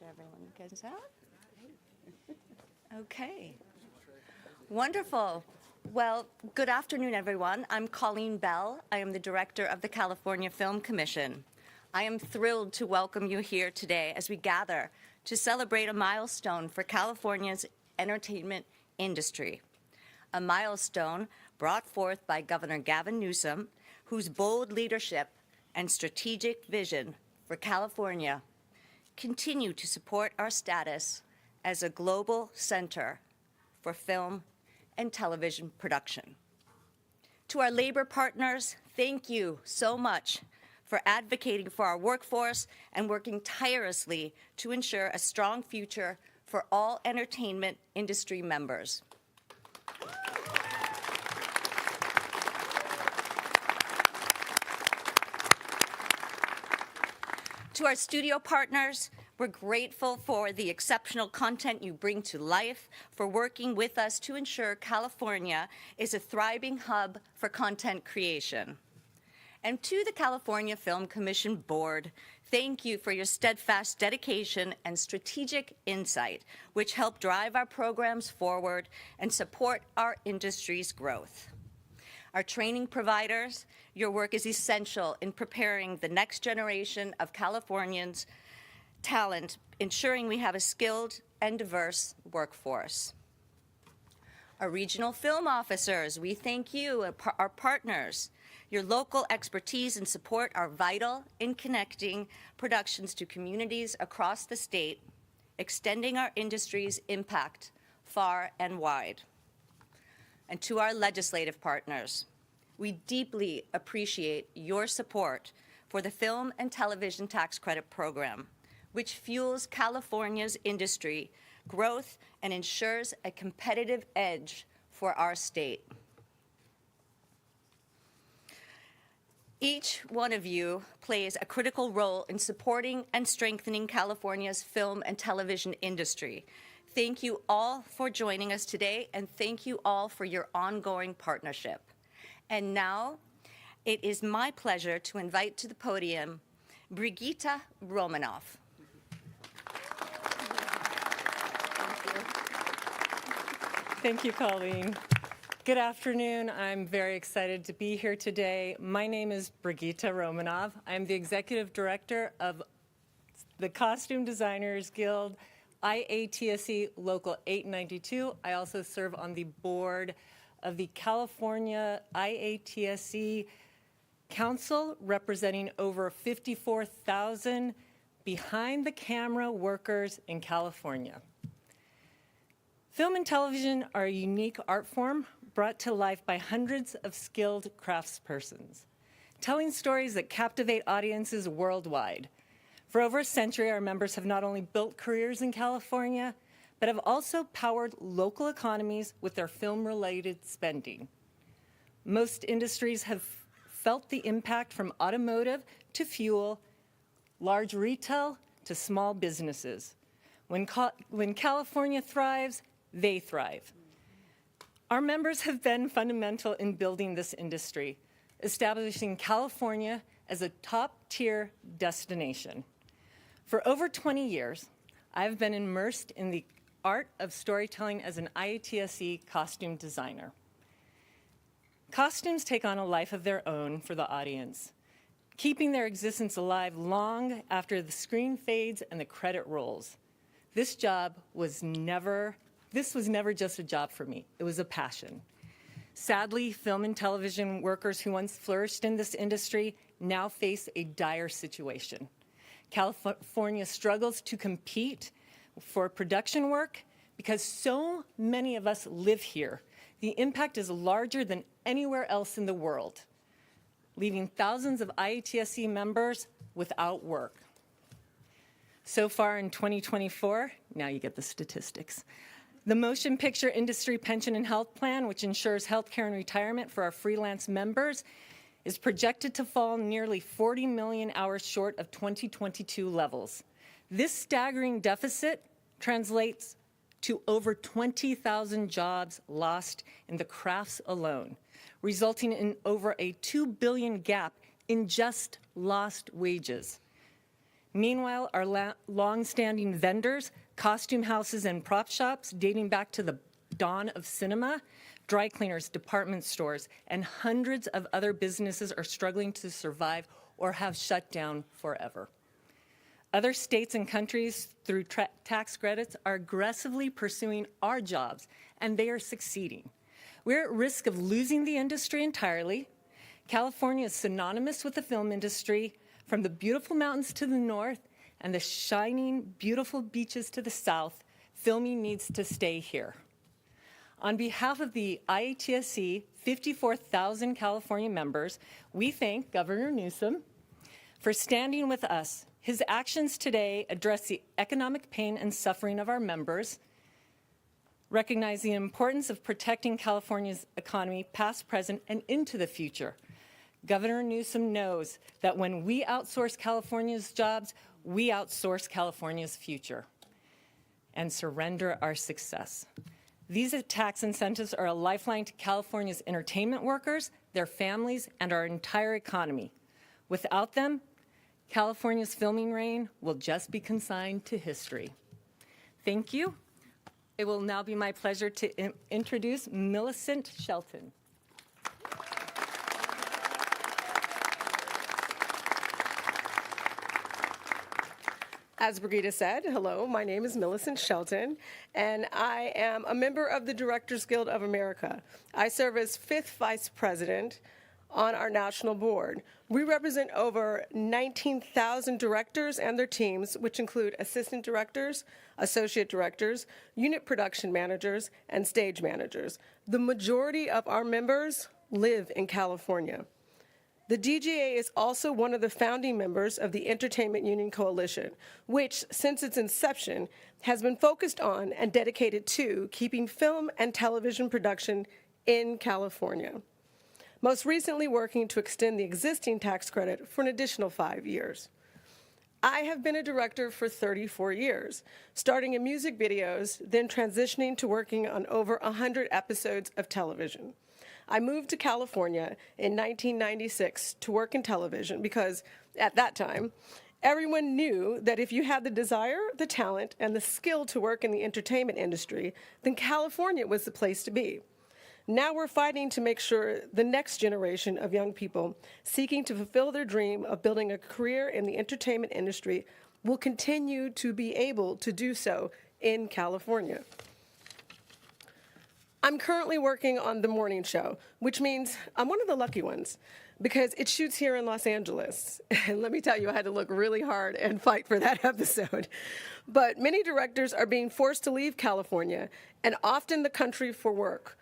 sure everyone gets out. Okay. Wonderful. Well, good afternoon, everyone. I'm Colleen Bell. I am the director of the California Film Commission. I am thrilled to welcome you here today as we gather to celebrate a milestone for California's entertainment industry. A milestone brought forth by Governor Gavin Newsom, whose bold leadership and strategic vision for California continue to support our status as a global center for film and television production. To our labor partners, thank you so much for advocating for our workforce and working tirelessly to ensure a strong future for all entertainment industry members. To our studio partners, we're grateful for the exceptional content you bring to life, for working with us to ensure California is a thriving hub for content creation. And to the California Film Commission Board, thank you for your steadfast dedication and strategic insight, which help drive our programs forward and support our industry's growth. Our training providers, your work is essential in preparing the next generation of Californians' talent, ensuring we have a skilled and diverse workforce. Our regional film officers, we thank you, our partners. Your local expertise and support are vital in connecting productions to communities across the state, extending our industry's impact far and wide. And to our legislative partners, we deeply appreciate your support for the Film and Television Tax Credit Program, which fuels California's industry growth and ensures a competitive edge for our state. Each one of you plays a critical role in supporting and strengthening California's film and television industry. Thank you all for joining us today, and thank you all for your ongoing partnership. And now, it is my pleasure to invite to the podium Brigitta Romanoff. Thank you, Colleen. Good afternoon. I'm very excited to be here today. My name is Brigitta Romanov. I'm the Executive Director of the Costume Designers Guild, IATSE Local 892. I also serve on the board of the California IATSE Council, representing over 54,000 behind-the-camera workers in California. Film and television are a unique art form brought to life by hundreds of skilled craftspersons, telling stories that captivate audiences worldwide. For over a century, our members have not only built careers in California, but have also powered local economies with their film-related spending. Most industries have felt the impact from automotive to fuel, large retail to small businesses. When California thrives, they thrive. Our members have been fundamental in building this industry, establishing California as a top-tier destination. For over 20 years, I've been immersed in the art of storytelling as an IATSE costume designer. Costumes take on a life of their own for the audience, keeping their existence alive long after the screen fades and the credit rolls. This was never just a job for me. It was a passion. Sadly, film and television workers who once flourished in this industry now face a dire situation. California struggles to compete for production work because so many of us live here. The impact is larger than anywhere else in the world, leaving thousands of IATSE members without work. So far in 2024, now you get the statistics, the Motion Picture Industry Pension and Health Plan, which ensures health care and retirement for our freelance members, is projected to fall nearly 40 million hours short of 2022 levels. This staggering deficit translates to over 20,000 jobs lost in the crafts alone, resulting in over a $2 billion gap in just lost wages. Meanwhile, our long-standing vendors, costume houses and prop shops dating back to the dawn of cinema, dry cleaners, department stores, and hundreds of other businesses are struggling to survive or have shut down forever. Other states and countries, through tax credits, are aggressively pursuing our jobs, and they are succeeding. We're at risk of losing the industry entirely. California is synonymous with the film industry, from the beautiful mountains to the north and the shining, beautiful beaches to the south. Filming needs to stay here. On behalf of the IATSE 54,000 California members, we thank Governor Newsom for standing with us. His actions today address the economic pain and suffering of our members, recognize the importance of protecting California's economy, past, present, and into the future. Governor Newsom knows that when we outsource California's jobs, we outsource California's future and surrender our success. These tax incentives are a lifeline to California's entertainment workers, their families, and our entire economy. Without them, California's filming reign will just be consigned to history. Thank you. It will now be my pleasure to introduce Millicent Shelton. As Brigitte said, hello, my name is Millicent Shelton, and I am a member of the Directors Guild of America. I serve as 5th Vice President on our national board. We represent over 19,000 directors and their teams, which include assistant directors, associate directors, unit production managers, and stage managers. The majority of our members live in California. The DGA is also one of the founding members of the Entertainment Union Coalition, which, since its inception, has been focused on and dedicated to keeping film and television production in California, most recently working to extend the existing tax credit for an additional 5 years. I have been a director for 34 years, starting in music videos, then transitioning to working on over 100 episodes of television. I moved to California in 1996 to work in television because, at that time, everyone knew that if you had the desire, the talent, and the skill to work in the entertainment industry, then California was the place to be. Now we're fighting to make sure the next generation of young people seeking to fulfill their dream of building a career in the entertainment industry will continue to be able to do so in California. I'm currently working on The Morning Show, which means I'm one of the lucky ones because it shoots here in Los Angeles. And let me tell you, I had to look really hard and fight for that episode. But many directors are being forced to leave California and often the country for work.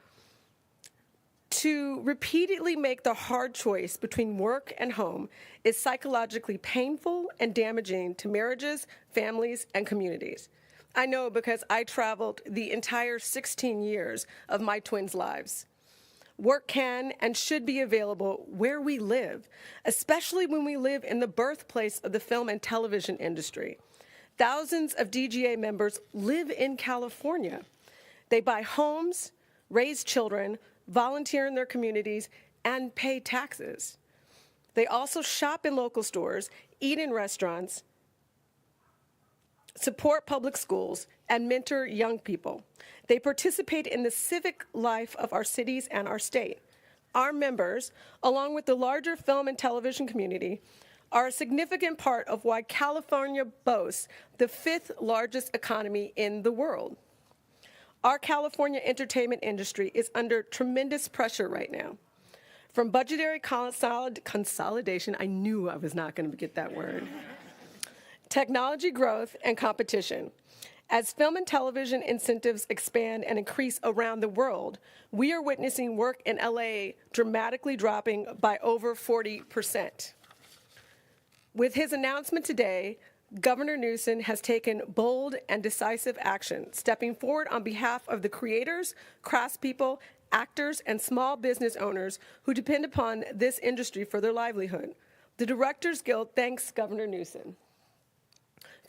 To repeatedly make the hard choice between work and home is psychologically painful and damaging to marriages, families, and communities. I know because I traveled the entire 16 years of my twins' lives. Work can and should be available where we live, especially when we live in the birthplace of the film and television industry. Thousands of DGA members live in California. They buy homes, raise children, volunteer in their communities, and pay taxes. They also shop in local stores, eat in restaurants, support public schools, and mentor young people. They participate in the civic life of our cities and our state. Our members, along with the larger film and television community, are a significant part of why California boasts the 5th largest economy in the world. Our California entertainment industry is under tremendous pressure right now. From budgetary consolidation, I knew I was not going to get that word, technology growth, and competition. As film and television incentives expand and increase around the world, we are witnessing work in LA dramatically dropping by over 40%. With his announcement today, Governor Newsom has taken bold and decisive action, stepping forward on behalf of the creators, craftspeople, actors, and small business owners who depend upon this industry for their livelihood. The Directors Guild thanks Governor Newsom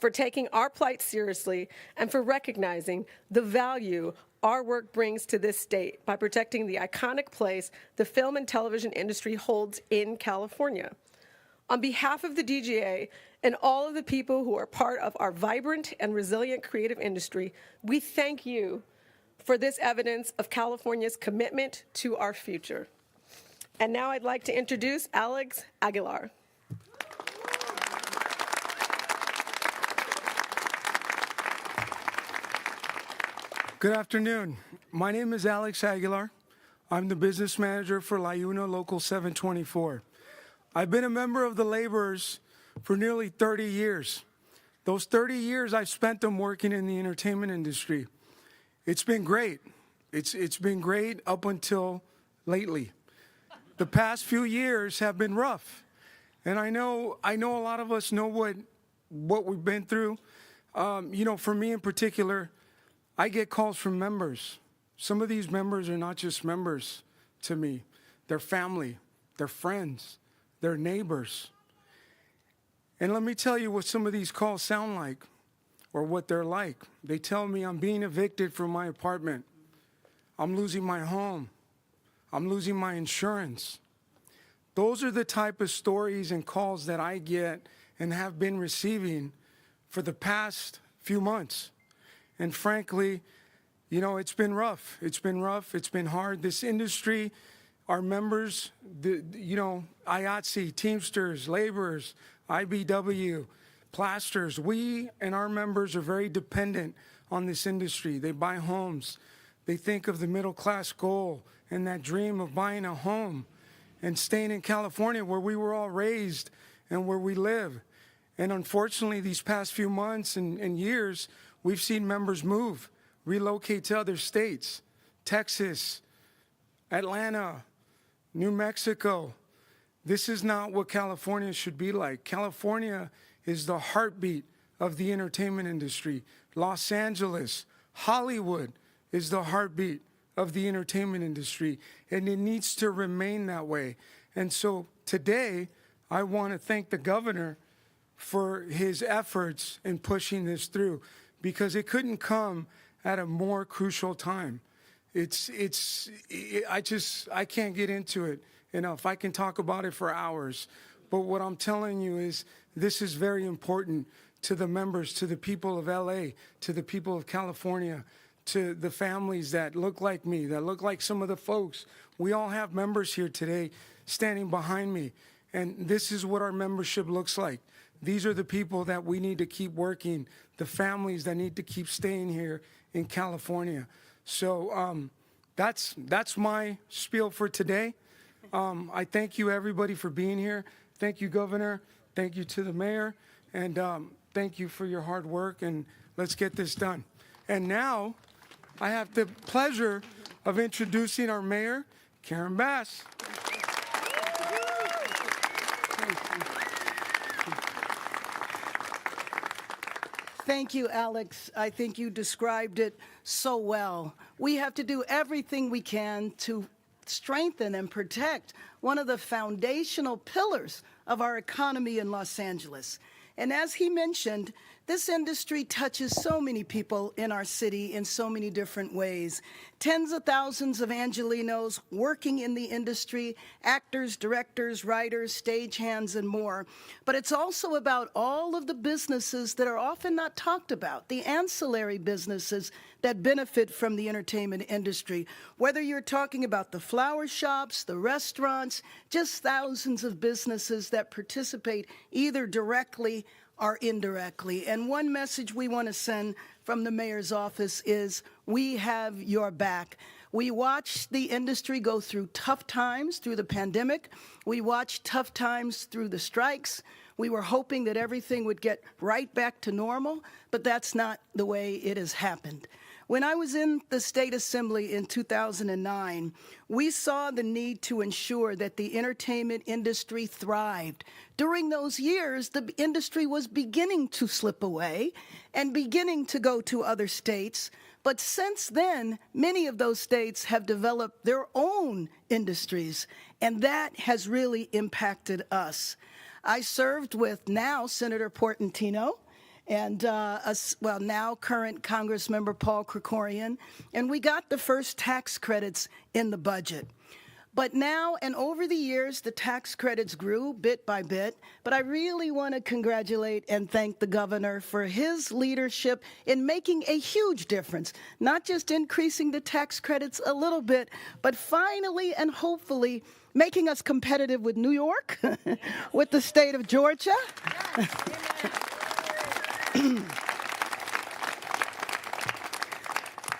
for taking our plight seriously and for recognizing the value our work brings to this state by protecting the iconic place the film and television industry holds in California. On behalf of the DGA and all of the people who are part of our vibrant and resilient creative industry, we thank you for this evidence of California's commitment to our future. And now I'd like to introduce Alex Aguilar. Good afternoon. My name is Alex Aguilar. I'm the business manager for La Una Local 724. I've been a member of the laborers for nearly 30 years. Those 30 years, I've spent them working in the entertainment industry. It's been great. It's been great up until lately. The past few years have been rough. And I know a lot of us know what we've been through. For me in particular, I get calls from members. Some of these members are not just members to me. They're family, they're friends, they're neighbors. And let me tell you what some of these calls sound like or what they're like. They tell me I'm being evicted from my apartment. I'm losing my home. I'm losing my insurance. Those are the type of stories and calls that I get and have been receiving for the past few months. And frankly, it's been rough. It's been rough. It's been hard. This industry, our members, IATSE, Teamsters, laborers, IBW, plasters, we and our members are very dependent on this industry. They buy homes. They think of the middle class goal and that dream of buying a home and staying in California where we were all raised and where we live. And unfortunately, these past few months and years, we've seen members move, relocate to other states, Texas, Atlanta, New Mexico. This is not what California should be like. California is the heartbeat of the entertainment industry. Los Angeles, Hollywood is the heartbeat of the entertainment industry, and it needs to remain that way. And so today, I want to thank the governor for his efforts in pushing this through, because it couldn't come at a more crucial time. I can't get into it enough. I can talk about it for hours, but what I'm telling you is this is very important to the members, to the people of LA, to the people of California, to the families that look like me, that look like some of the folks. We all have members here today standing behind me, and this is what our membership looks like. These are the people that we need to keep working, the families that need to keep staying here in California. So that's my spiel for today. I thank you, everybody, for being here. Thank you, Governor. Thank you to the mayor. And thank you for your hard work. And let's get this done. And now I have the pleasure of introducing our mayor, Karen Bass. Thank you, Alex. I think you described it so well. We have to do everything we can to strengthen and protect one of the foundational pillars of our economy in Los Angeles. And as he mentioned, this industry touches so many people in our city in so many different ways. Tens of thousands of Angelenos working in the industry, actors, directors, writers, stagehands, and more. But it's also about all of the businesses that are often not talked about, the ancillary businesses that benefit from the entertainment industry. Whether you're talking about the flower shops, the restaurants, just thousands of businesses that participate either directly or indirectly. And one message we want to send from the mayor's office is we have your back. We watched the industry go through tough times through the pandemic. We watched tough times through the strikes. We were hoping that everything would get right back to normal, but that's not the way it has happened. When I was in the State Assembly in 2009, we saw the need to ensure that the entertainment industry thrived. During those years, the industry was beginning to slip away and beginning to go to other states. But since then, many of those states have developed their own industries, and that has really impacted us. I served with now Senator Portantino, and now current Congressmember Paul Krikorian, and we got the first tax credits in the budget. But now and over the years, the tax credits grew bit by bit. But I really want to congratulate and thank the governor for his leadership in making a huge difference, not just increasing the tax credits a little bit, but finally and hopefully making us competitive with New York, with the state of Georgia.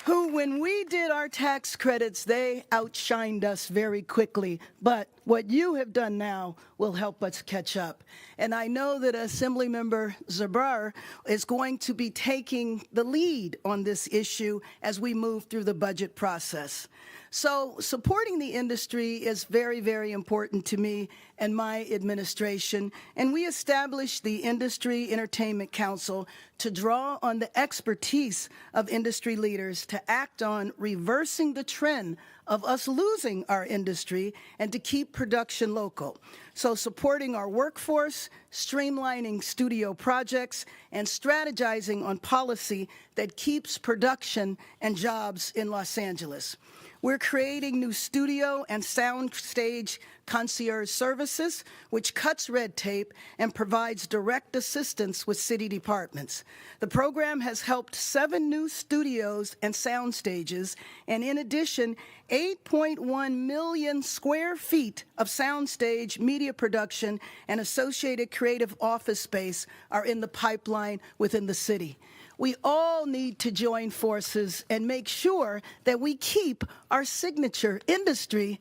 Who, when we did our tax credits, they outshined us very quickly. But what you have done now will help us catch up. And I know that Assemblymember Zuber is going to be taking the lead on this issue as we move through the budget process. So supporting the industry is very, very important to me and my administration. And we established the Industry Entertainment Council to draw on the expertise of industry leaders to act on reversing the trend of us losing our industry and to keep production local. So supporting our workforce, streamlining studio projects, and strategizing on policy that keeps production and jobs in Los Angeles. We're creating new studio and soundstage concierge services, which cuts red tape and provides direct assistance with city departments. The program has helped 7 new studios and sound stages, and in addition, 8.1 million square feet of soundstage, media production, and associated creative office space are in the pipeline within the city. We all need to join forces and make sure that we keep our signature industry.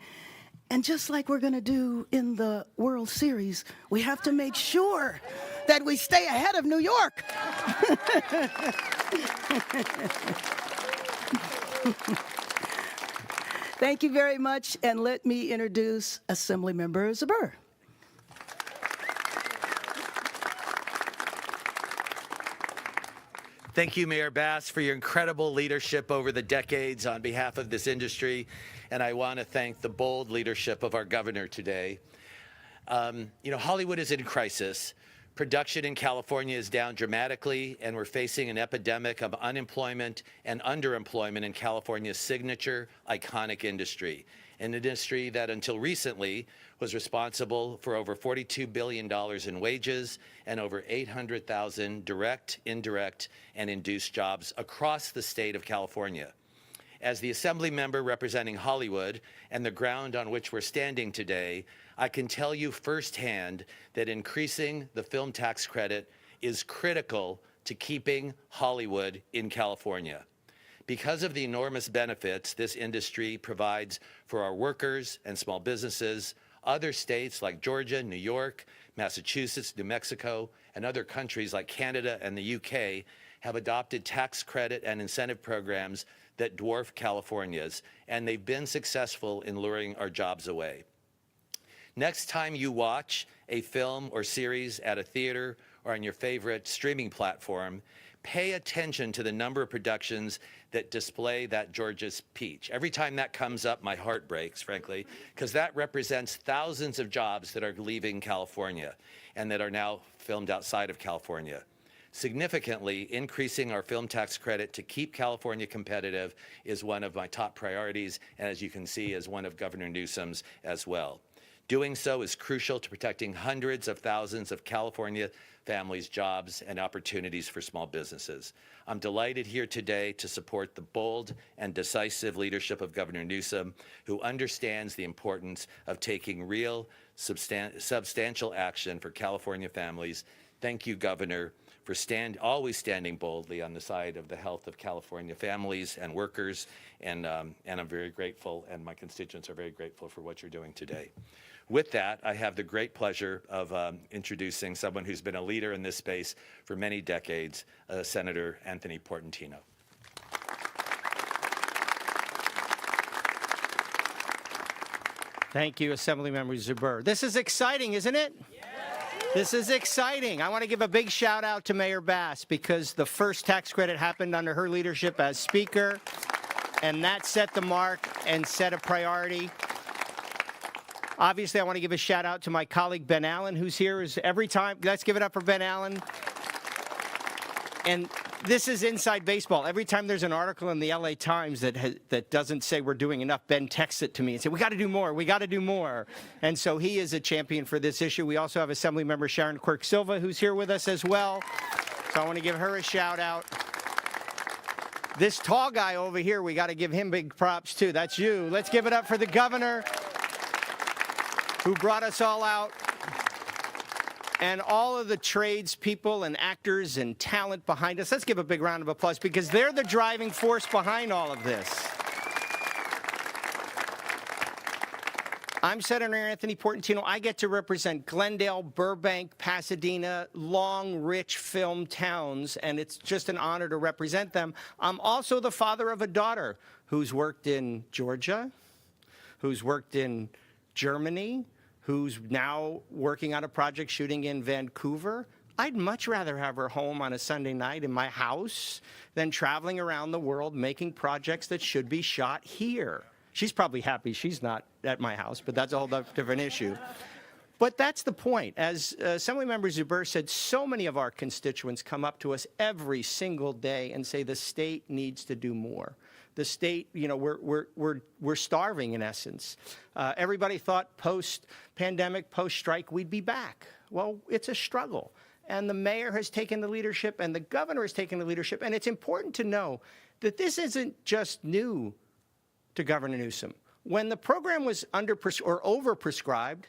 And just like we're going to do in the World Series, we have to make sure that we stay ahead of New York. Thank you very much, and let me introduce Assemblymember Zuber. Thank you, Mayor Bass, for your incredible leadership over the decades on behalf of this industry. And I want to thank the bold leadership of our governor today. Hollywood is in crisis. Production in California is down dramatically, and we're facing an epidemic of unemployment and underemployment in California's signature, iconic industry. An industry that until recently was responsible for over $42 billion in wages and over 800,000 direct, indirect, and induced jobs across the state of California. As the Assembly member representing Hollywood and the ground on which we're standing today, I can tell you firsthand that increasing the film tax credit is critical to keeping Hollywood in California. Because of the enormous benefits this industry provides for our workers and small businesses, other states like Georgia, New York, Massachusetts, New Mexico, and other countries like Canada and the UK have adopted tax credit and incentive programs that dwarf California's, and they've been successful in luring our jobs away. Next time you watch a film or series at a theater or on your favorite streaming platform, pay attention to the number of productions that display that Georgia's peach. Every time that comes up, my heart breaks, frankly, because that represents thousands of jobs that are leaving California and that are now filmed outside of California. Significantly, increasing our film tax credit to keep California competitive is one of my top priorities, and as you can see, is one of Governor Newsom's as well. Doing so is crucial to protecting hundreds of thousands of California families' jobs and opportunities for small businesses. I'm delighted here today to support the bold and decisive leadership of Governor Newsom, who understands the importance of taking real, substantial action for California families. Thank you, Governor, for always standing boldly on the side of the health of California families and workers, and I'm very grateful, and my constituents are very grateful for what you're doing today. With that, I have the great pleasure of introducing someone who's been a leader in this space for many decades, Senator Anthony Portantino. Thank you, Assemblymember Zuber. This is exciting, isn't it? Yes. This is exciting. I want to give a big shout out to Mayor Bass because the first tax credit happened under her leadership as Speaker, and that set the mark and set a priority. Obviously, I want to give a shout out to my colleague Ben Allen, who's here every time. Let's give it up for Ben Allen. And this is inside baseball. Every time there's an article in the LA Times that doesn't say we're doing enough, Ben texts it to me and says, we got to do more, we got to do more. And so he is a champion for this issue. We also have Assemblymember Sharon Quirk-Silva, who's here with us as well. So I want to give her a shout out. This tall guy over here, we got to give him big props too. That's you. Let's give it up for the governor who brought us all out. And all of the tradespeople and actors and talent behind us. Let's give a big round of applause because they're the driving force behind all of this. I'm Senator Anthony Portantino. I get to represent Glendale, Burbank, Pasadena, long, rich film towns, and it's just an honor to represent them. I'm also the father of a daughter who's worked in Georgia, who's worked in Germany, who's now working on a project shooting in Vancouver. I'd much rather have her home on a Sunday night in my house than traveling around the world making projects that should be shot here. She's probably happy she's not at my house, but that's a whole different issue. But that's the point. As Assemblymember Zuber said, so many of our constituents come up to us every single day and say the state needs to do more. The state, you know, we're starving in essence. Everybody thought post-pandemic, post-strike, we'd be back. Well, it's a struggle. And the mayor has taken the leadership and the governor has taken the leadership. And it's important to know that this isn't just new to Governor Newsom. When the program was overprescribed,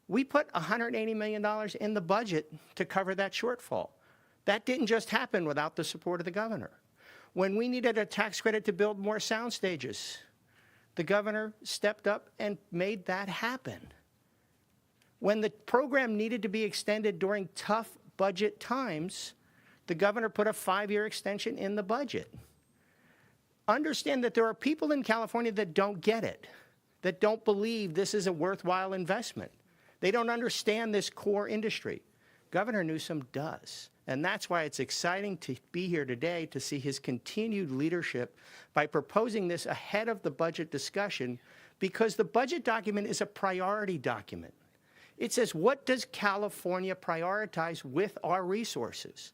we put $180 million in the budget to cover that shortfall. That didn't just happen without the support of the governor. When we needed a tax credit to build more sound stages, the governor stepped up and made that happen. When the program needed to be extended during tough budget times, the governor put a 5-year extension in the budget. Understand that there are people in California that don't get it, that don't believe this is a worthwhile investment. They don't understand this core industry. Governor Newsom does. And that's why it's exciting to be here today to see his continued leadership by proposing this ahead of the budget discussion, because the budget document is a priority document. It says, what does California prioritize with our resources?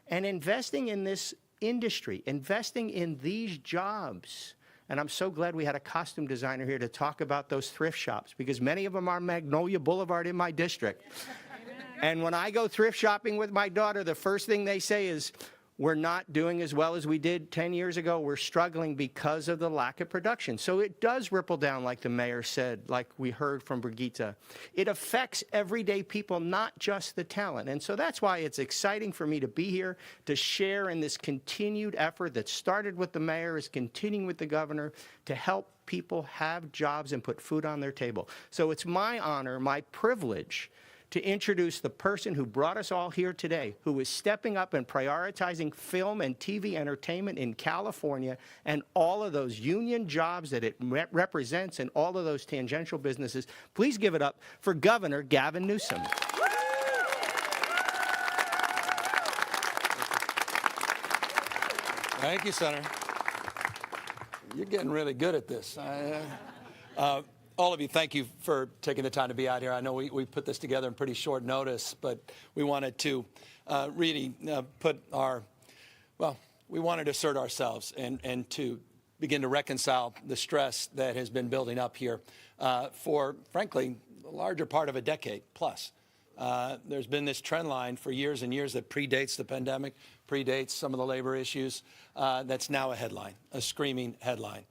And investing in this industry, investing in these jobs. And I'm so glad we had a costume designer here to talk about those thrift shops, because many of them are Magnolia Boulevard in my district. And when I go thrift shopping with my daughter, the first thing they say is, we're not doing as well as we did 10 years ago. We're struggling because of the lack of production. So it does ripple down, like the mayor said, like we heard from Brigitte. It affects everyday people, not just the talent. And so that's why it's exciting for me to be here, to share in this continued effort that started with the mayor, is continuing with the governor, to help people have jobs and put food on their table. So it's my honor, my privilege, to introduce the person who brought us all here today, who is stepping up and prioritizing film and TV entertainment in California and all of those union jobs that it represents and all of those tangential businesses. Please give it up for Governor Gavin Newsom. Thank you, Senator. You're getting really good at this. All of you, thank you for taking the time to be out here. I know we put this together in pretty short notice, but we wanted to really we wanted to assert ourselves and to begin to reconcile the stress that has been building up here for, frankly, the larger part of a decade plus. There's been this trend line for years and years that predates the pandemic, predates some of the labor issues, that's now a headline, a screaming headline.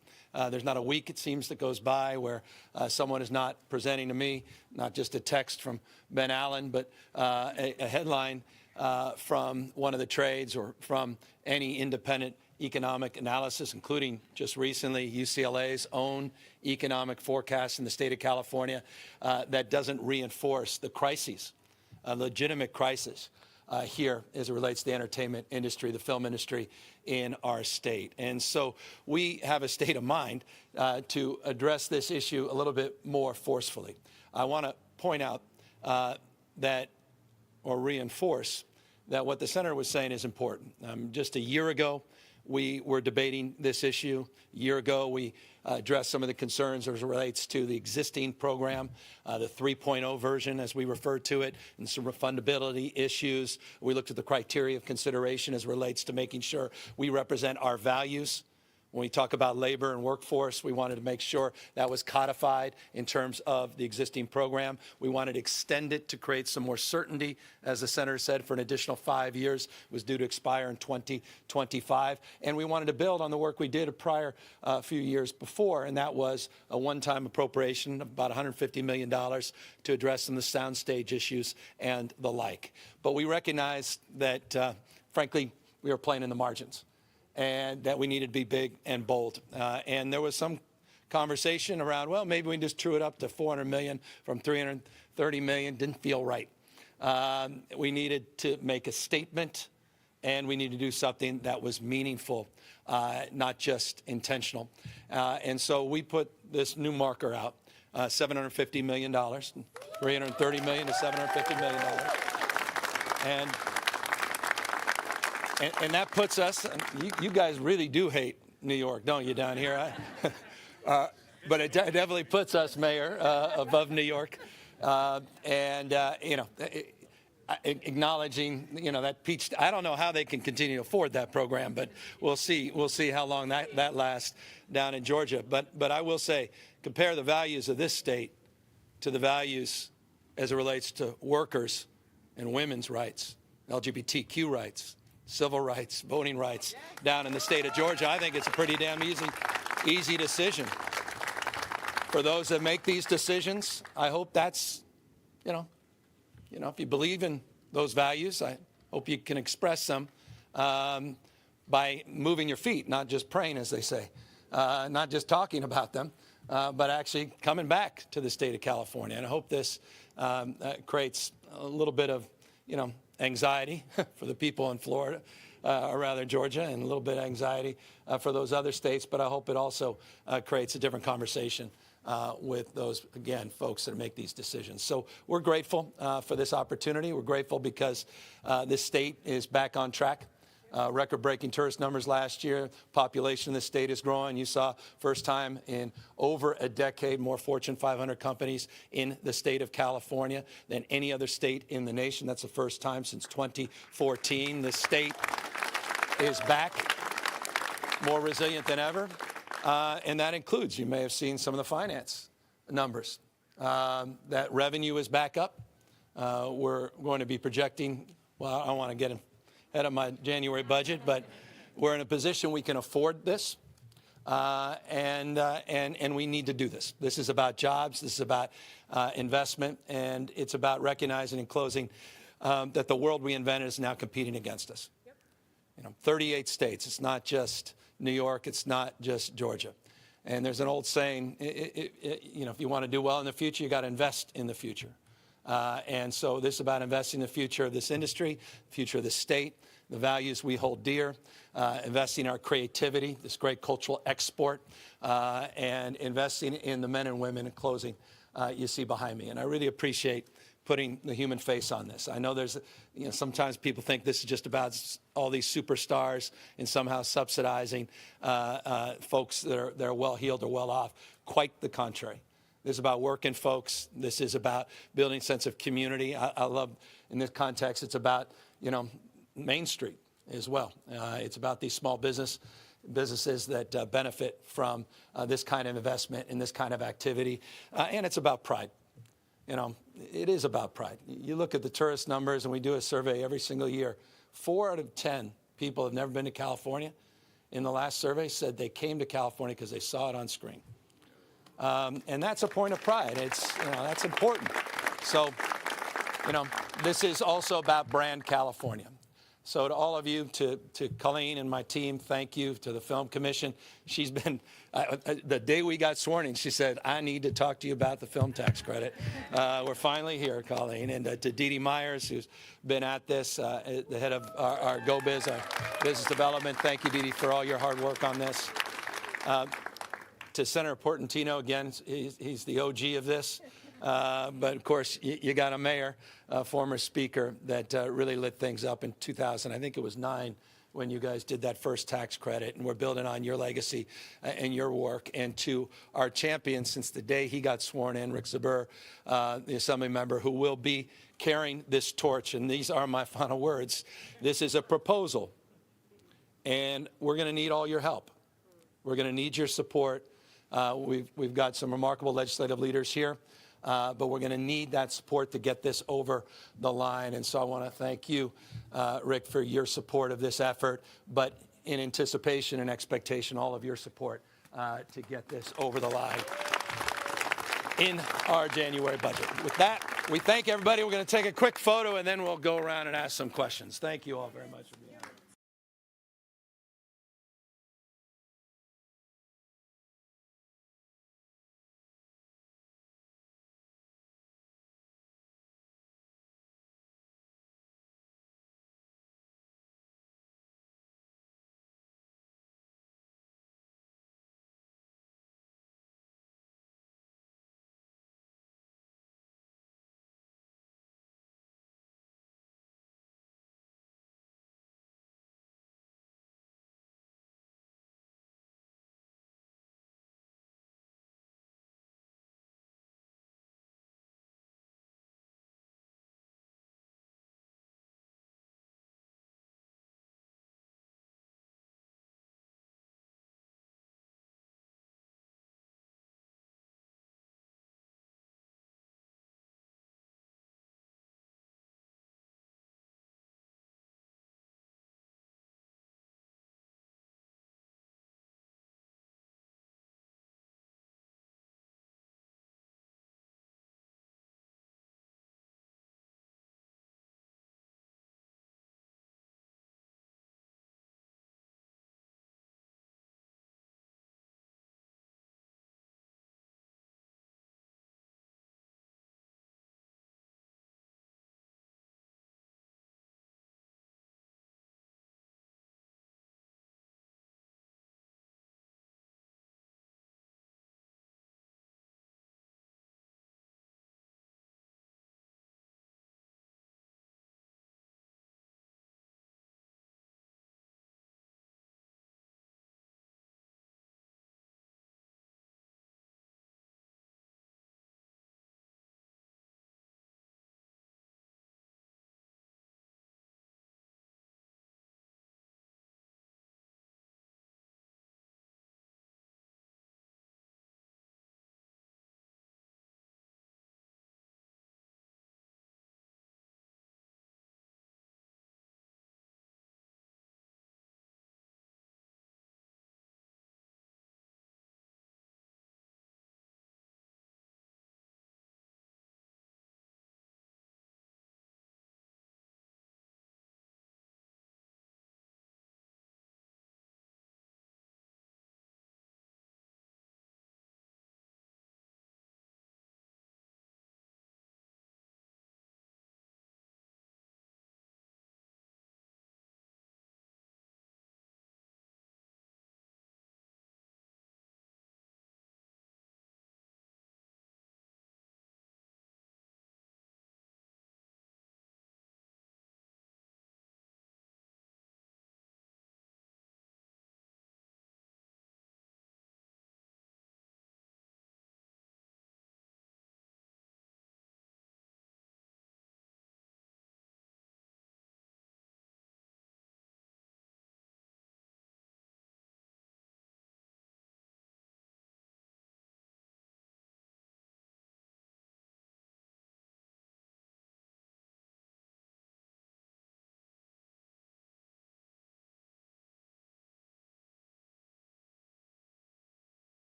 There's not a week, it seems, that goes by where someone is not presenting to me, not just a text from Ben Allen, but a headline from one of the trades or from any independent economic analysis, including just recently UCLA's own economic forecast in the state of California that doesn't reinforce the crises, legitimate crisis here as it relates to the entertainment industry, the film industry in our state. And so we have a state of mind to address this issue a little bit more forcefully. I want to point out reinforce that what the senator was saying is important. Just a year ago, we were debating this issue. A year ago, we address some of the concerns as it relates to the existing program, the 3.0 version, as we refer to it, and some refundability issues. We looked at the criteria of consideration as it relates to making sure we represent our values. When we talk about labor and workforce, we wanted to make sure that was codified in terms of the existing program. We wanted to extend it to create some more certainty, as the senator said, for an additional 5 years. It was due to expire in 2025. And we wanted to build on the work we did a prior few years before, and that was a one-time appropriation of about $150 million to address some of the soundstage issues and the like. But we recognized that, frankly, we were playing in the margins, and that we needed to be big and bold. And there was some conversation around, well, maybe we can just true it up to $400 million from $330 million. Didn't feel right. We needed to make a statement, and we needed to do something that was meaningful, not just intentional. And so we put this new marker out, $750 million, $330 million to $750 million. And that puts us, you guys really do hate New York, don't you, down here? But it definitely puts us, Mayor, above New York. Acknowledging, that peach, I don't know how they can continue to afford that program, but we'll see how long that lasts down in Georgia. But I will say, compare the values of this state to the values as it relates to workers and women's rights, LGBTQ rights, civil rights, voting rights down in the state of Georgia. I think it's a pretty damn easy decision. For those that make these decisions, I hope that's, if you believe in those values, I hope you can express them by moving your feet, not just praying, as they say, not just talking about them, but actually coming back to the state of California. And I hope this creates a little bit of, anxiety for the people in Florida, or rather Georgia, and a little bit of anxiety for those other states. But I hope it also creates a different conversation with those, again, folks that make these decisions. So we're grateful for this opportunity. We're grateful because this state is back on track. Record-breaking tourist numbers last year. Population in the state is growing. You saw first time in over a decade more Fortune 500 companies in the state of California than any other state in the nation. That's the first time since 2014. The state is back, more resilient than ever. And that includes, you may have seen some of the finance numbers. That revenue is back up. We're going to be projecting, well, I don't want to get ahead of my January budget, but we're in a position we can afford this, and we need to do this. This is about jobs, this is about investment, and it's about recognizing and closing that the world we invented is now competing against us. 38 states, it's not just New York, it's not just Georgia. And there's an old saying, if you want to do well in the future, you got to invest in the future. And so this is about investing in the future of this industry, future of the state, the values we hold dear, investing in our creativity, this great cultural export, and investing in the men and women in closing you see behind me. And I really appreciate putting the human face on this. I know there's, sometimes people think this is just about all these superstars and somehow subsidizing folks that are well-heeled or well-off. Quite the contrary. This is about working folks. This is about building a sense of community. I love, in this context, it's about, Main Street as well. It's about these small businesses that benefit from this kind of investment and this kind of activity. And it's about pride. It is about pride. You look at the tourist numbers, and we do a survey every single year. 4 out of 10 people have never been to California. In the last survey, said they came to California because they saw it on screen. And that's a point of pride. It's, that's important. So, this is also about brand California. So to all of you, to Colleen and my team, thank you. To the Film Commission, she's been, the day we got sworn in, she said, I need to talk to you about the film tax credit. We're finally here, Colleen. And to Dee Dee Myers, who's been at this, the head of our GoBiz, our business development. Thank you, Dee Dee, for all your hard work on this. To Senator Portantino, again, he's the OG of this. But of course, you got a mayor, former speaker, that really lit things up in 2000. I think it was 9, when you guys did that first tax credit, and we're building on your legacy and your work. And to our champion since the day he got sworn in, Rick Zabur, the Assembly member, who will be carrying this torch, and these are my final words. This is a proposal, and we're going to need all your help. We're going to need your support. We've got some remarkable legislative leaders here, but we're going to need that support to get this over the line. And so I want to thank you, Rick, for your support of this effort, but in anticipation and expectation, all of your support to get this over the line in our January budget. With that, we thank everybody. We're going to take a quick photo, and then we'll go around and ask some questions. Thank you all very much for being here.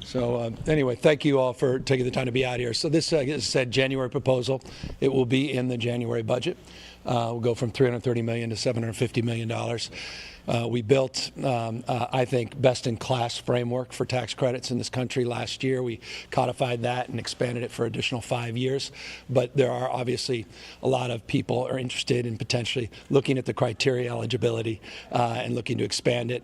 So anyway, thank you all for taking the time to be out here. So this, as I said, January proposal. It will be in the January budget. We'll go from $330 million to $750 million. We built, I think, best-in-class framework for tax credits in this country last year. We codified that and expanded it for additional 5 years. But there are obviously a lot of people are interested in potentially looking at the criteria eligibility and looking to expand it,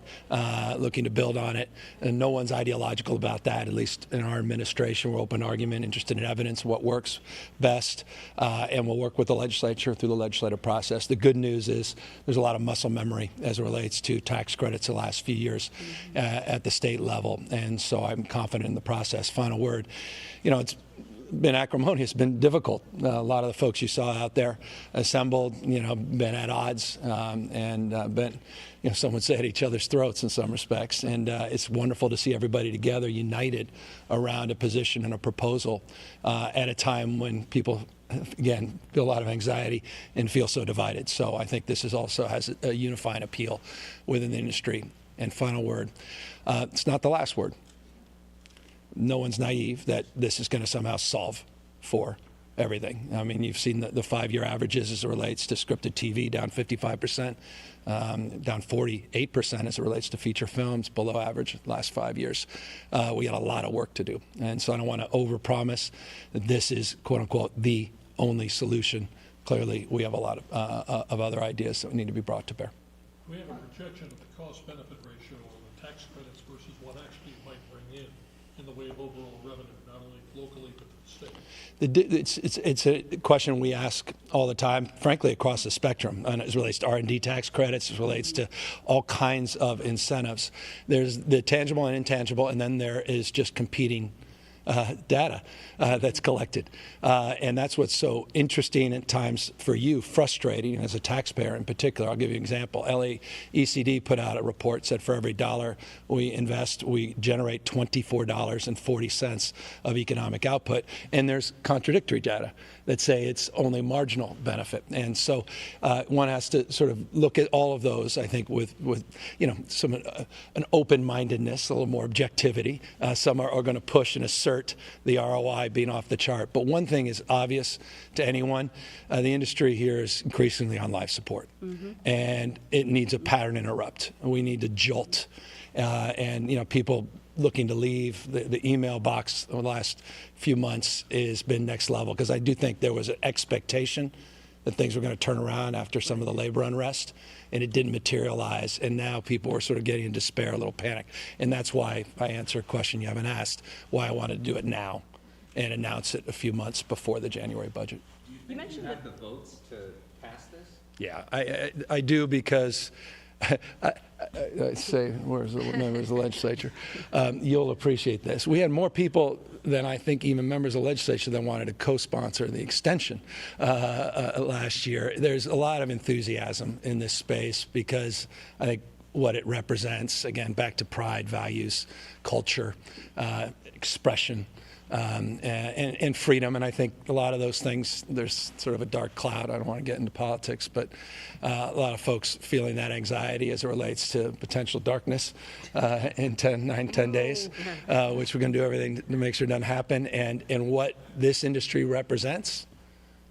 looking to build on it. And no one's ideological about that, at least in our administration. We're open argument, interested in evidence, what works best, and we'll work with the legislature through the legislative process. The good news is there's a lot of muscle memory as it relates to tax credits the last few years at the state level, and so I'm confident in the process. Final word, it's been acrimonious, been difficult. A lot of the folks you saw out there assembled, been at odds and been, some would say at each other's throats in some respects. And it's wonderful to see everybody together, united around a position and a proposal at a time when people, again, feel a lot of anxiety and feel so divided. So I think this is also has a unifying appeal within the industry. And final word, it's not the last word. No one's naive that this is going to somehow solve for everything. I mean, you've seen the 5-year averages as it relates to scripted TV down 55%, down 48% as it relates to feature films, below average last 5 years. We got a lot of work to do. And so I don't want to overpromise that this is, quote unquote, the only solution. Clearly, we have a lot of other ideas that need to be brought to bear. We have a projection of the cost-benefit ratio of the tax credits versus what actually it might bring in the way of overall revenue, not only locally but to the state. It's a question we ask all the time, frankly, across the spectrum, and as it relates to R&D tax credits, as it relates to all kinds of incentives. There's the tangible and intangible, and then there is just competing data that's collected. And that's what's so interesting at times for you, frustrating as a taxpayer in particular. I'll give you an example. LAECD put out a report, said for every dollar we invest, we generate $24.40 of economic output. And there's contradictory data that say it's only marginal benefit. And so one has to sort of look at all of those, I think, with some an open-mindedness, a little more objectivity. Some are going to push and assert the ROI being off the chart. But one thing is obvious to anyone, the industry here is increasingly on life support. And it needs a pattern interrupt. We need to jolt. And people looking to leave, the email box over the last few months has been next level, because I do think there was an expectation that things were going to turn around after some of the labor unrest, and it didn't materialize, and now people are sort of getting in despair, a little panic. And that's why I answer a question you haven't asked, why I wanted to do it now and announce it a few months before the January budget. You mentioned you have the votes to pass this? Yeah, I do, because I say, where's the members of the legislature? You'll appreciate this. We had more people than I think even members of the legislature that wanted to co-sponsor the extension last year. There's a lot of enthusiasm in this space, because I think what it represents, again, back to pride, values, culture, expression, and freedom. And I think a lot of those things, there's sort of a dark cloud. I don't want to get into politics, but a lot of folks feeling that anxiety as it relates to potential darkness in 10 days, which we're going to do everything to make sure it doesn't happen. And what this industry represents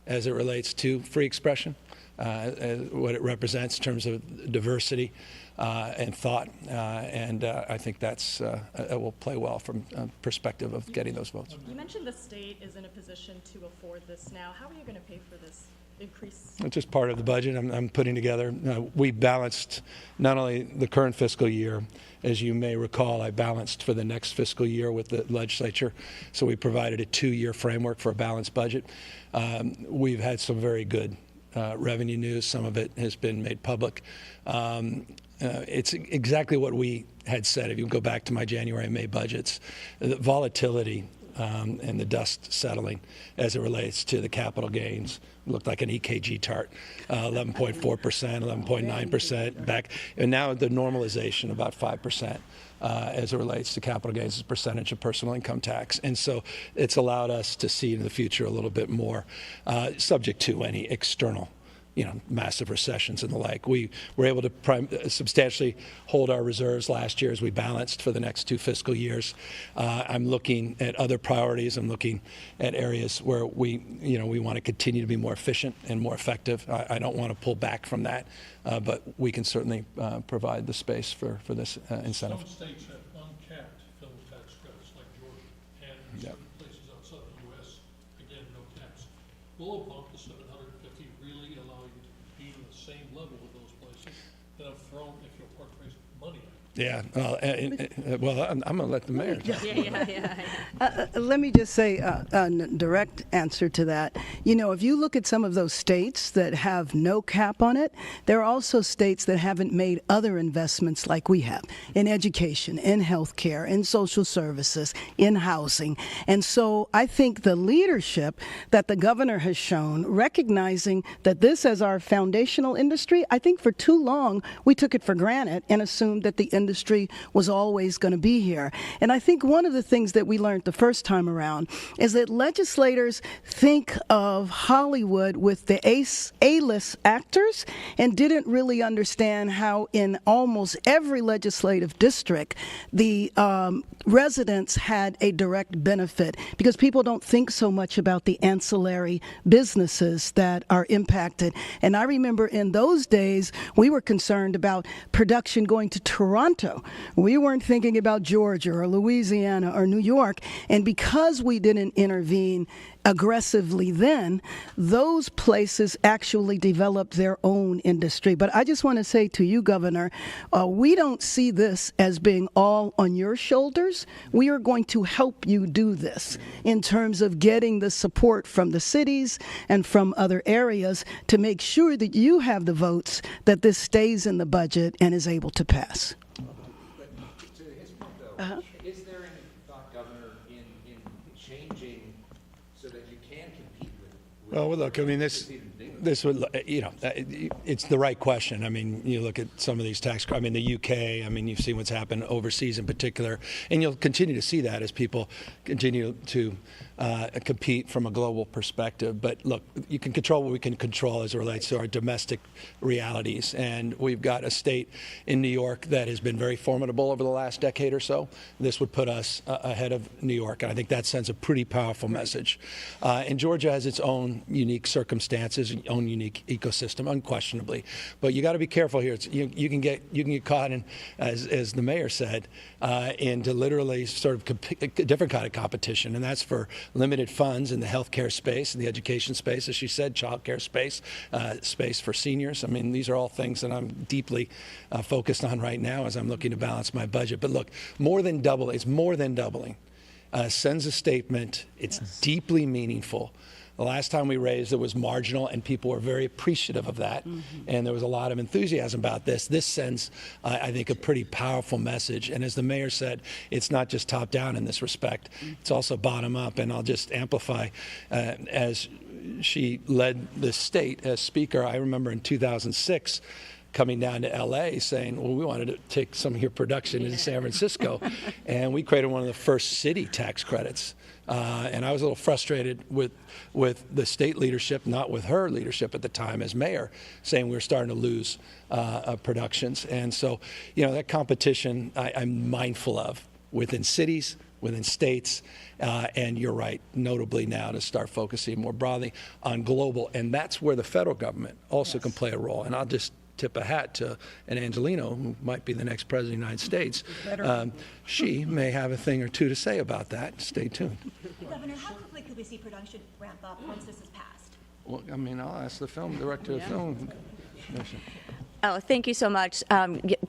as it relates to free expression, what it represents in terms of diversity and thought, and I think that's it will play well from a perspective of getting those votes. You mentioned the state is in a position to afford this now. How are you going to pay for this increase? It's just part of the budget I'm putting together. We balanced not only the current fiscal year, as you may recall, I balanced for the next fiscal year with the legislature, so we provided a 2-year framework for a balanced budget. We've had some very good revenue news. Some of it has been made public. It's exactly what we had said. If you go back to my January and May budgets, the volatility and the dust settling as it relates to the capital gains looked like an EKG chart, 11.4%, 11.9% back, and now the normalization about 5%. As it relates to capital gains as a percentage of personal income tax. And so it's allowed us to see into the future a little bit more, subject to any external massive recessions and the like. We were able to substantially hold our reserves last year as we balanced for the next 2 fiscal years. I'm looking at other priorities. I'm looking at areas where we want to continue to be more efficient and more effective. I don't want to pull back from that, but we can certainly provide the space for this incentive. Some states have uncapped film tax credits, like Georgia, and certain places outside the U.S., again, no caps. Will a bump to 750 really allow you to compete on the same level with those places that have thrown, if your park raised money at you? Yeah, well, I'm going to let the mayor. Let me just say a direct answer to that. If you look at some of those states that have no cap on it, there are also states that haven't made other investments like we have in education, in healthcare, in social services, in housing. And so I think the leadership that the governor has shown, recognizing that this as our foundational industry, I think for too long we took it for granted and assumed that the industry was always going to be here. And I think one of the things that we learned the first time around is that legislators think of Hollywood with the A-list actors and didn't really understand how in almost every legislative district the residents had a direct benefit, because people don't think so much about the ancillary businesses that are impacted. And I remember in those days we were concerned about production going to Toronto. We weren't thinking about Georgia or Louisiana or New York. And because we didn't intervene aggressively then, those places actually developed their own industry. But I just want to say to you, Governor, we don't see this as being all on your shoulders. We are going to help you do this in terms of getting the support from the cities and from other areas to make sure that you have the votes that this stays in the budget and is able to pass. To his point, though, is there any thought, Governor, in changing so that you can compete with Well, look, I mean, this would, it's the right question. I mean, you look at some of these tax, I mean, the UK, I mean, you've seen what's happened overseas in particular, and you'll continue to see that as people continue to compete from a global perspective. But look, you can control what we can control as it relates to our domestic realities. And we've got a state in New York that has been very formidable over the last decade or so. This would put us ahead of New York. And I think that sends a pretty powerful message. And Georgia has its own unique circumstances, own unique ecosystem, unquestionably. But you got to be careful here. You can get caught in, as the mayor said, into literally sort of a different kind of competition. And that's for limited funds in the healthcare space, in the education space, as she said, childcare space, space for seniors. I mean, these are all things that I'm deeply focused on right now as I'm looking to balance my budget. But look, more than doubling, it's more than doubling. Sends a statement. It's deeply meaningful. The last time we raised it was marginal, and people were very appreciative of that. And there was a lot of enthusiasm about this. This sends, I think, a pretty powerful message. And as the mayor said, it's not just top down in this respect. It's also bottom up. And I'll just amplify, as she led the state as speaker, I remember in 2006, coming down to L.A. saying, well, we wanted to take some of your production in San Francisco. And we created one of the first city tax credits. And I was a little frustrated with the state leadership, not with her leadership at the time as mayor, saying we were starting to lose productions. And so, that competition I'm mindful of within cities, within states, and you're right, notably now to start focusing more broadly on global. And that's where the federal government also can play a role. And I'll just tip a hat to an Angelino, who might be the next president of the United States. She may have a thing or two to say about that. Stay tuned. Governor, how quickly could we see production ramp up once this is passed? Well, I mean, I'll ask the film director of the film commission. Oh, thank you so much.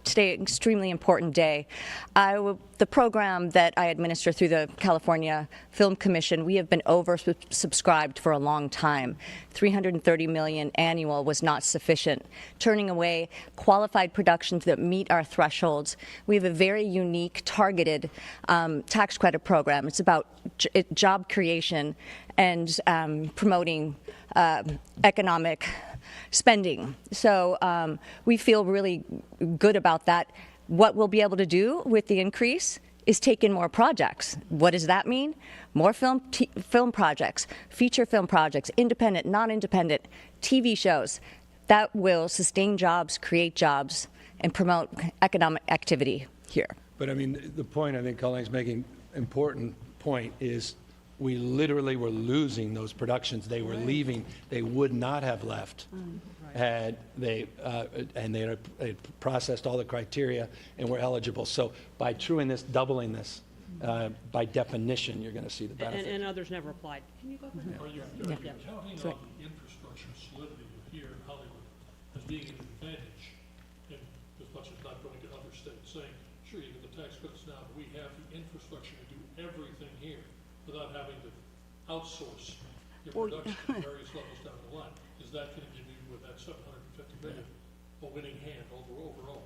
Today, extremely important day. The program that I administer through the California Film Commission, we have been oversubscribed for a long time. $330 million annual was not sufficient. Turning away qualified productions that meet our thresholds. We have a very unique, targeted tax credit program. It's about job creation and promoting economic spending. So we feel really good about that. What we'll be able to do with the increase is take in more projects. What does that mean? More film projects, feature film projects, independent, non-independent, TV shows, that will sustain jobs, create jobs, and promote economic activity here. But I mean, the point I think Colleen's making, important point, is we literally were losing those productions. They were leaving. They would not have left had they had processed all the criteria and were eligible. So by doubling this, by definition, you're going to see the benefit. And others never applied. Can you go back? Are you counting on the infrastructure solidity here in Hollywood as being an advantage, in as much as not going to other states, saying, sure, you get the tax credits now, but we have the infrastructure to do everything here without having to outsource your production at various levels down the line? Is that going to give you, with that $750 million, a winning hand overall?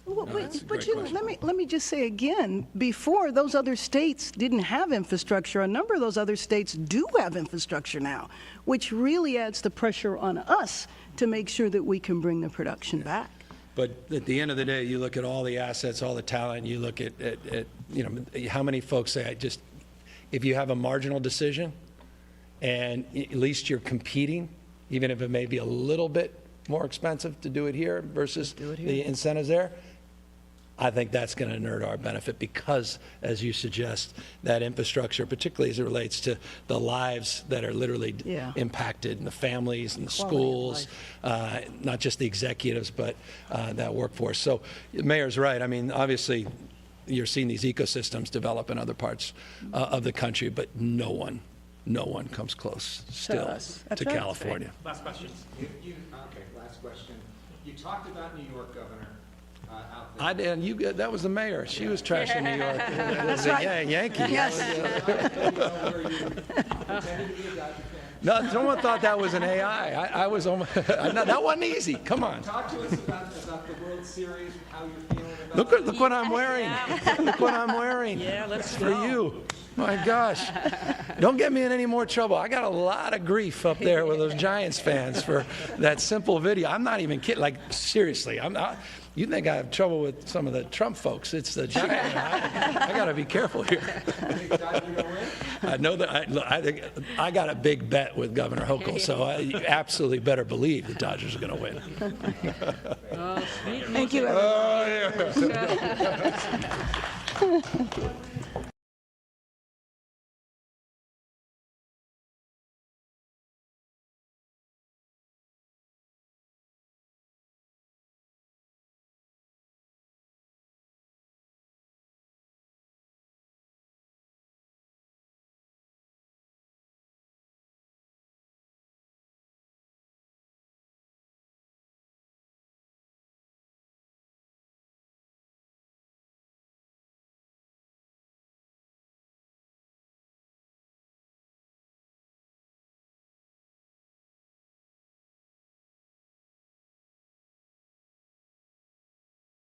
Well, let me just say again, before those other states didn't have infrastructure, a number of those other states do have infrastructure now, which really adds the pressure on us to make sure that we can bring the production back. But at the end of the day, you look at all the assets, all the talent, you look at how many folks say, if you have a marginal decision and at least you're competing, even if it may be a little bit more expensive to do it here versus the incentives there, I think that's going to inure to our benefit because, as you suggest, that infrastructure, particularly as it relates to the lives that are literally impacted, and the families and the schools, not just the executives, but that workforce. So the mayor's right. I mean, obviously, you're seeing these ecosystems develop in other parts of the country, but no one comes close still to California. Last question. Last question. You talked about New York, Governor. I did. That was the mayor. She was trashing New York. That's right. Yankee. Yes. No, someone thought that was an AI. I was almost. No, that wasn't easy. Come on. Talk to us about the World Series, how you're feeling about Look what I'm wearing. Look what I'm wearing. Yeah, let's for you. My gosh. Don't get me in any more trouble. I got a lot of grief up there with those Giants fans for that simple video. I'm not even kidding. Like, seriously. You think I have trouble with some of the Trump folks. It's the Giants. I got to be careful here. I know that I got a big bet with Governor Hochul, so you absolutely better believe the Dodgers are going to win. Thank you, everyone. Oh, yeah.